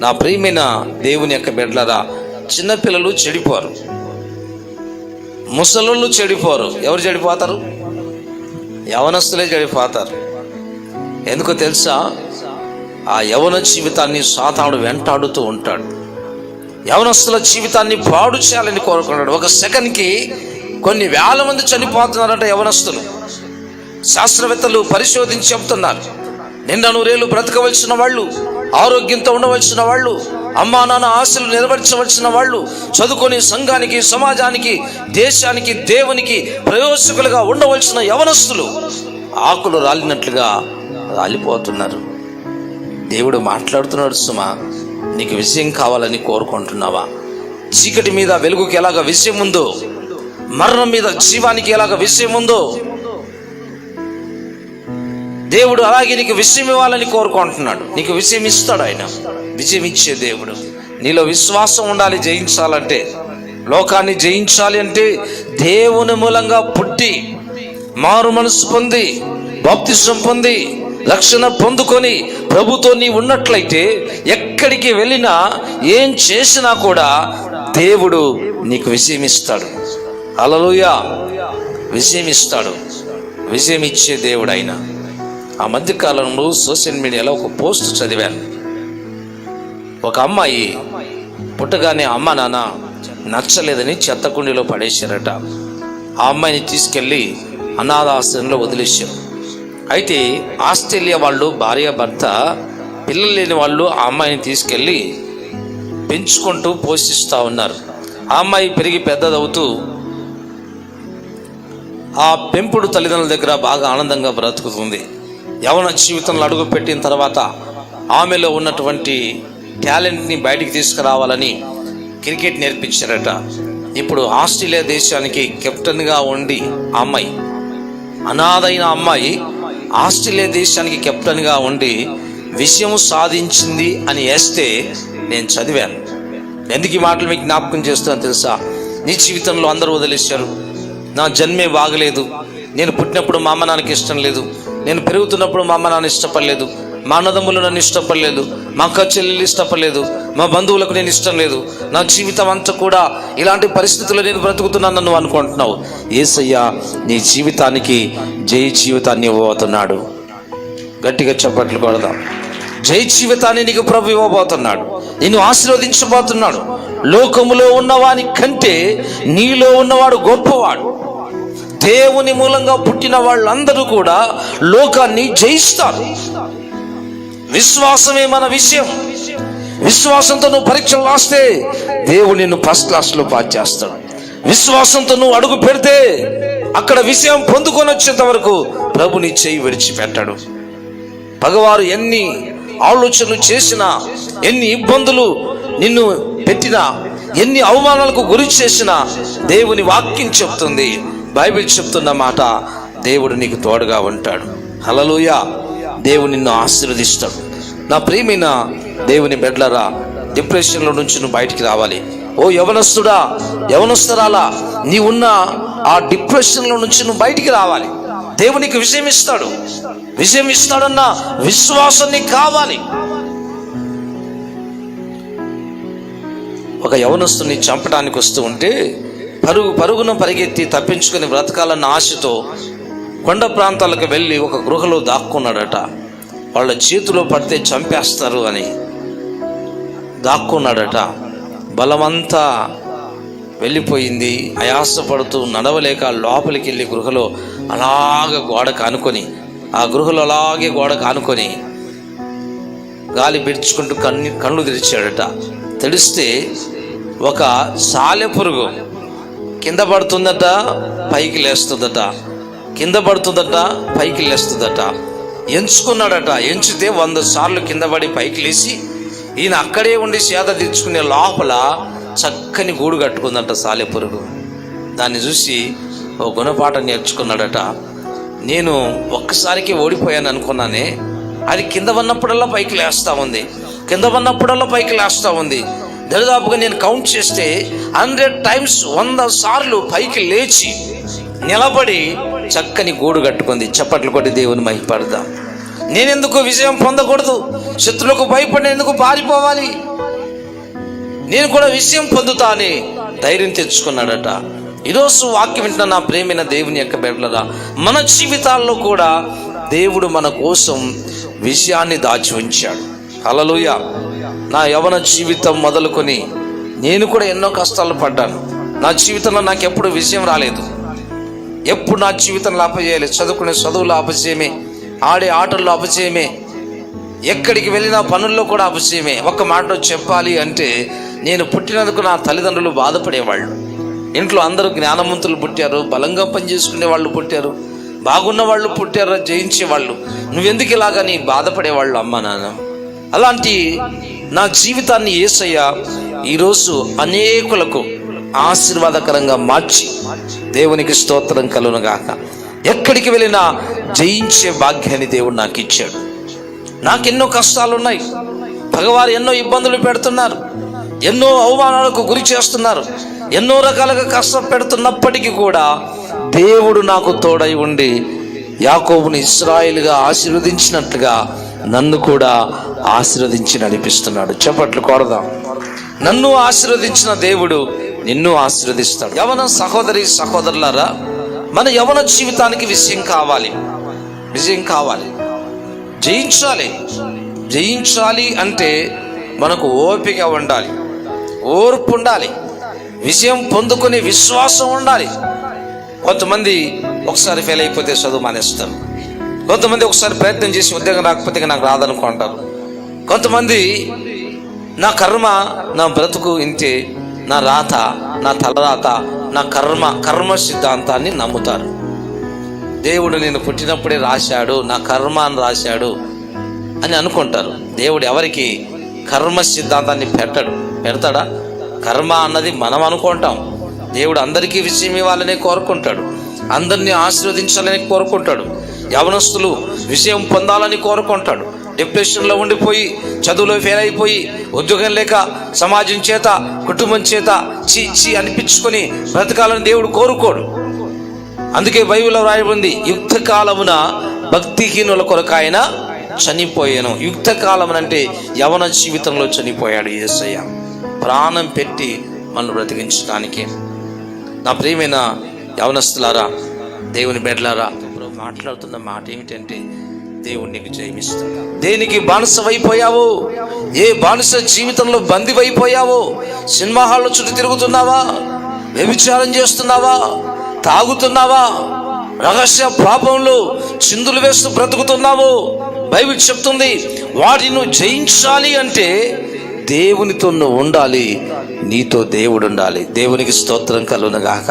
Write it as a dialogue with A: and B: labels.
A: నా ప్రియమైన దేవుని యొక్క బిడ్డలారా, చిన్నపిల్లలు చెడిపోరు, ముసలోళ్ళు చెడిపోరు. ఎవరు చెడిపోతారు? యవనస్తులే చెడిపోతారు. ఎందుకో తెలుసా? ఆ యవన జీవితాన్ని సాతానుడు వెంటాడుతూ ఉంటాడు. యవనస్తుల జీవితాన్ని పాడు చేయాలని కోరుకున్నాడు. ఒక సెకండ్కి కొన్ని వేల మంది చనిపోతున్నారంట యవనస్తులు. శాస్త్రవేత్తలు పరిశోధించి చెప్తున్నారు, నిండా నూరేళ్ళు బ్రతకవలసిన వాళ్ళు, ఆరోగ్యంతో ఉండవలసిన వాళ్ళు, అమ్మా నాన్న ఆశలు నెరవేర్చవలసిన వాళ్ళు, చదువుకొని సంఘానికి, సమాజానికి, దేశానికి, దేవునికి ప్రయోజకులుగా ఉండవలసిన యవనస్తులు ఆకులు రాలినట్లుగా రాలిపోతున్నారు. దేవుడు మాట్లాడుతున్నాడు, సుమా, నీకు విజయం కావాలని కోరుకుంటున్నావా? చీకటి మీద వెలుగుకి ఎలాగ విషయం ఉందో, మరణం మీద జీవానికి ఎలాగ విషయం ఉందో, దేవుడు అలాగే నీకు విజయం ఇవ్వాలని కోరుకుంటున్నాడు. నీకు విజయం ఇస్తాడు ఆయన, విజయం ఇచ్చే దేవుడు. నీలో విశ్వాసం ఉండాలి. జయించాలంటే, లోకాన్ని జయించాలి అంటే దేవుని మూలంగా పుట్టి, మారు మనసు పొంది, బాప్తిసం పొంది, రక్షణ పొందుకొని ప్రభుతో నీ ఉన్నట్లయితే ఎక్కడికి వెళ్ళినా, ఏం చేసినా కూడా దేవుడు నీకు విజయం ఇస్తాడు. హల్లెలూయా! విజయం ఇస్తాడు. విజయం ఇచ్చే దేవుడు ఆయన. ఆ మధ్యకాలంలో సోషల్ మీడియాలో ఒక పోస్ట్ చదివాను. ఒక అమ్మాయి పుట్టగానే అమ్మ నాన్న నచ్చలేదని చెత్త కుండీలో పడేశారట. ఆ అమ్మాయిని తీసుకెళ్ళి అనాథాశ్రమంలో వదిలేశారు. అయితే ఆస్ట్రేలియా వాళ్ళు భార్య భర్త పిల్లలు లేని వాళ్ళు ఆ అమ్మాయిని తీసుకెళ్ళి పెంచుకుంటూ పోషిస్తూ ఉన్నారు. ఆ అమ్మాయి పెరిగి పెద్దదవుతూ ఆ పెంపుడు తల్లిదండ్రుల దగ్గర బాగా ఆనందంగా బ్రతుకుతుంది. యవన జీవితంలో అడుగు పెట్టిన తర్వాత ఆమెలో ఉన్నటువంటి టాలెంట్ని బయటికి తీసుకురావాలని క్రికెట్ నేర్పించారట. ఇప్పుడు ఆస్ట్రేలియా దేశానికి కెప్టెన్గా ఉండి ఆ అమ్మాయి, అనాథైన అమ్మాయి ఆస్ట్రేలియా దేశానికి కెప్టెన్గా ఉండి విజయం సాధించింది అని వేస్తే నేను చదివాను. ఎందుకు ఈ మాటలు మీకు జ్ఞాపకం చేస్తాను తెలుసా? నీ జీవితంలో అందరూ వదిలేశారు. నా జన్మే బాగలేదు, నేను పుట్టినప్పుడు మా అమ్మ నాన్నకి ఇష్టం లేదు, నేను పెరుగుతున్నప్పుడు మా అమ్మ నాన్న ఇష్టపడలేదు, మా అన్నదమ్ములు నన్ను ఇష్టపడలేదు, మా అక్క చెల్లెలు ఇష్టపడలేదు, మా బంధువులకు నేను ఇష్టం లేదు, నా జీవితం అంతా కూడా ఇలాంటి పరిస్థితుల్లో నేను బ్రతుకుతున్నాను నువ్వు అనుకుంటున్నావు. యేసయ్య నీ జీవితానికి జయ జీవితాన్ని ఇవ్వబోతున్నాడు. గట్టిగా చప్పట్లు కొడదాం. జయ జీవితాన్ని నీకు ప్రభు ఇవ్వబోతున్నాడు. నిన్ను ఆశీర్వదించబోతున్నాడు. లోకములో ఉన్నవాని కంటే నీలో ఉన్నవాడు గొప్పవాడు. దేవుని మూలంగా పుట్టిన వాళ్ళందరూ కూడా లోకాన్ని జయిస్తారు. విశ్వాసమే మన విషయం. విశ్వాసంతో నువ్వు పరీక్షలు రాస్తే దేవుడు నిన్ను ఫస్ట్ క్లాస్లో పాస్ చేస్తాడు. విశ్వాసంతో నువ్వు అడుగు పెడితే అక్కడ విషయం పొందుకొని వచ్చేంత వరకు ప్రభు నీ చేయి విడిచిపెట్టాడు. పగవారు ఎన్ని ఆలోచనలు చేసినా, ఎన్ని ఇబ్బందులు నిన్ను పెట్టినా, ఎన్ని అవమానాలకు గురి చేసినా దేవుని వాక్యం చెప్తుంది, బైబిల్ చెప్తున్న మాట, దేవుడు నీకు తోడుగా ఉంటాడు. హల్లెలూయా! దేవుడు నిన్ను ఆశీర్వదిస్తాడు. నా ప్రియమైన దేవుని బిడ్డలారా, డిప్రెషన్లో నుంచి నువ్వు బయటికి రావాలి. ఓ యవనస్తుడా, యవనస్తురాలా, నీ ఉన్న ఆ డిప్రెషన్లో నుంచి నువ్వు బయటికి రావాలి. దేవునికి విజయం ఇస్తాడు. విజయం ఇస్తాడన్న విశ్వాసం నీకు కావాలి. ఒక యవనస్తుని చంపడానికి వస్తూ ఉంటే పరుగున పరిగెత్తి తప్పించుకొని బ్రతకాలన్న ఆశతో కొండ ప్రాంతాలకు వెళ్ళి ఒక గృహలో దాక్కున్నాడట. వాళ్ళ చేతిలో పడితే చంపేస్తారు అని దాక్కున్నాడట. బలమంతా వెళ్ళిపోయింది. ఆయాసపడుతూ నడవలేక లోపలికి వెళ్ళి గృహలో అలాగ గోడకు ఆనుకొని, ఆ గృహలో అలాగే గోడకు ఆనుకొని గాలి బిడ్చుకుంటూ కళ్ళు తెరిచాడట. తెరిస్తే ఒక సాలెపురుగు కింద పడుతుందట, పైకి లేస్తుందట, కింద పడుతుందట, పైకి లేస్తుందట. ఎంచుకున్నాడట. ఎంచితే 100 సార్లు కింద పడి పైకి లేచి ఈయన అక్కడే ఉండి సేద తీర్చుకునే లోపల చక్కని గూడు కట్టుకుందట సాలెపురుగు. దాన్ని చూసి ఓ గుణపాఠం నేర్చుకున్నాడట. నేను ఒక్కసారికి ఓడిపోయాను అనుకున్నానే, అది కింద ఉన్నప్పుడల్లా పైకి లేస్తూ ఉంది, కింద ఉన్నప్పుడల్లా పైకి లేస్తూ ఉంది. దరిదాపుగా నేను కౌంట్ చేస్తే 100 times 100 సార్లు పైకి లేచి నిలబడి చక్కని గూడు కట్టుకుంది. చప్పట్లు కొట్టి దేవుని మహిమపడదాం. నేనెందుకు విజయం పొందకూడదు? శత్రువులకు భయపడి ఎందుకు పారిపోవాలి? నేను కూడా విజయం పొందుతా అని ధైర్యం తెచ్చుకున్నాడట. ఈరోజు వాక్యం వింటున్న నా ప్రేమైన దేవుని యొక్క బిడ్డలారా, మన జీవితాల్లో కూడా దేవుడు మన కోసం విజయాన్ని దాచి ఉంచాడు. హల్లెలూయా. నా యవ్వన జీవితం మొదలుకొని నేను కూడా ఎన్నో కష్టాలు పడ్డాను. నా జీవితంలో నాకు ఎప్పుడు విజయం రాలేదు. ఎప్పుడు నా జీవితంలో అపజయాలి. చదువుకునే చదువులో అపజయమే, ఆడే ఆటల్లో అపజయమే, ఎక్కడికి వెళ్ళినా పనుల్లో కూడా అపజయమే. ఒక్క మాటలో చెప్పాలి అంటే, నేను పుట్టినందుకు నా తల్లిదండ్రులు బాధపడేవాళ్ళు. ఇంట్లో అందరూ జ్ఞానవంతులు పుట్టారు, బలంగా పనిచేసుకునే వాళ్ళు పుట్టారు, బాగున్న వాళ్ళు పుట్టారు, జయించేవాళ్ళు. నువ్వెందుకు ఇలాగని బాధపడేవాళ్ళు అమ్మ నాన్న. అలాంటి నా జీవితాన్ని యేసయ్య ఈరోజు అనేకులకు ఆశీర్వాదకరంగా మార్చి, దేవునికి స్తోత్రం కలుగునుగాక. ఎక్కడికి వెళ్ళినా జయించే భాగ్యాన్ని దేవుడు నాకు ఇచ్చాడు. నాకెన్నో కష్టాలు ఉన్నాయి. భగవారు ఎన్నో ఇబ్బందులు పెడుతున్నారు, ఎన్నో అవమానాలకు గురి చేస్తున్నారు, ఎన్నో రకాలుగా కష్టం పెడుతున్నప్పటికీ కూడా దేవుడు నాకు తోడై ఉండి యాకోబుని ఇశ్రాయేలుగా ఆశీర్వదించినట్లుగా నన్ను కూడా ఆశీర్వదించి నడిపిస్తున్నాడు. చప్పట్లు కొడదాం. నన్ను ఆశీర్వదించిన దేవుడు నిన్ను ఆశీర్వదిస్తాడు. యవన సహోదరి సహోదరులారా, మన యవన జీవితానికి విజయం కావాలి. విజయం కావాలి, జయించాలి. జయించాలి అంటే మనకు ఓపిక ఉండాలి, ఓర్పు ఉండాలి, విజయం పొందుకునే విశ్వాసం ఉండాలి. కొంతమంది ఒకసారి ఫెయిల్ అయిపోతే చదువు మానేస్తారు. కొంతమంది ఒకసారి ప్రయత్నం చేసి ఉద్యోగం రాకపోతే నాకు రాదనుకుంటారు. కొంతమంది నా కర్మ, నా బ్రతుకు ఇంతే, నా రాత, నా తలరాత, నా కర్మ సిద్ధాంతాన్ని నమ్ముతారు. దేవుడు నేను పుట్టినప్పుడే రాశాడు, నా కర్మ అని రాశాడు అని అనుకుంటారు. దేవుడు ఎవరికి కర్మ సిద్ధాంతాన్ని పెడతాడా? కర్మ అన్నది మనం అనుకుంటాం. దేవుడు అందరికీ విజయం ఇవ్వాలనే కోరుకుంటాడు, అందరినీ ఆశీర్వదించాలని కోరుకుంటాడు, యవనస్తులు విజయం పొందాలని కోరుకుంటాడు. డిప్రెషన్లో ఉండిపోయి, చదువులో ఫెయిల్ అయిపోయి, ఉద్యోగం లేక, సమాజం చేత, కుటుంబం చేత చీ అనిపించుకొని బ్రతకాలని దేవుడు కోరుకోడు. అందుకే బైబిల్లో రాయబడింది, యుక్త కాలమున భక్తిహీనుల కొరకు ఆయన చనిపోయాను. యుక్త కాలం అంటే యవన జీవితంలో చనిపోయాడు యేసయ్య, ప్రాణం పెట్టి మనల్ని బ్రతికించడానికి. నా ప్రియమైన యవనస్తులారా, దేవుని బిడ్డలారా, మాట్లాడుతున్న మాట ఏమిటంటే, దేవుడు నీకు జయమిస్తాడు. దేనికి బానిసవైపోయావో, ఏ బానిస జీవితంలో బందివైపోయావో, సినిమా హాల్లో చుట్టూ తిరుగుతున్నావా, వ్యభిచారం చేస్తున్నావా, తాగుతున్నావా, రహస్య పాపంలో చిందులు వేస్తూ బ్రతుకుతున్నావో, బైబిల్ చెప్తుంది వాటిని నువ్వు జయించాలి అంటే దేవునితో నువ్వు ఉండాలి, నీతో దేవుడు ఉండాలి. దేవునికి స్తోత్రం కలుగునుగాక.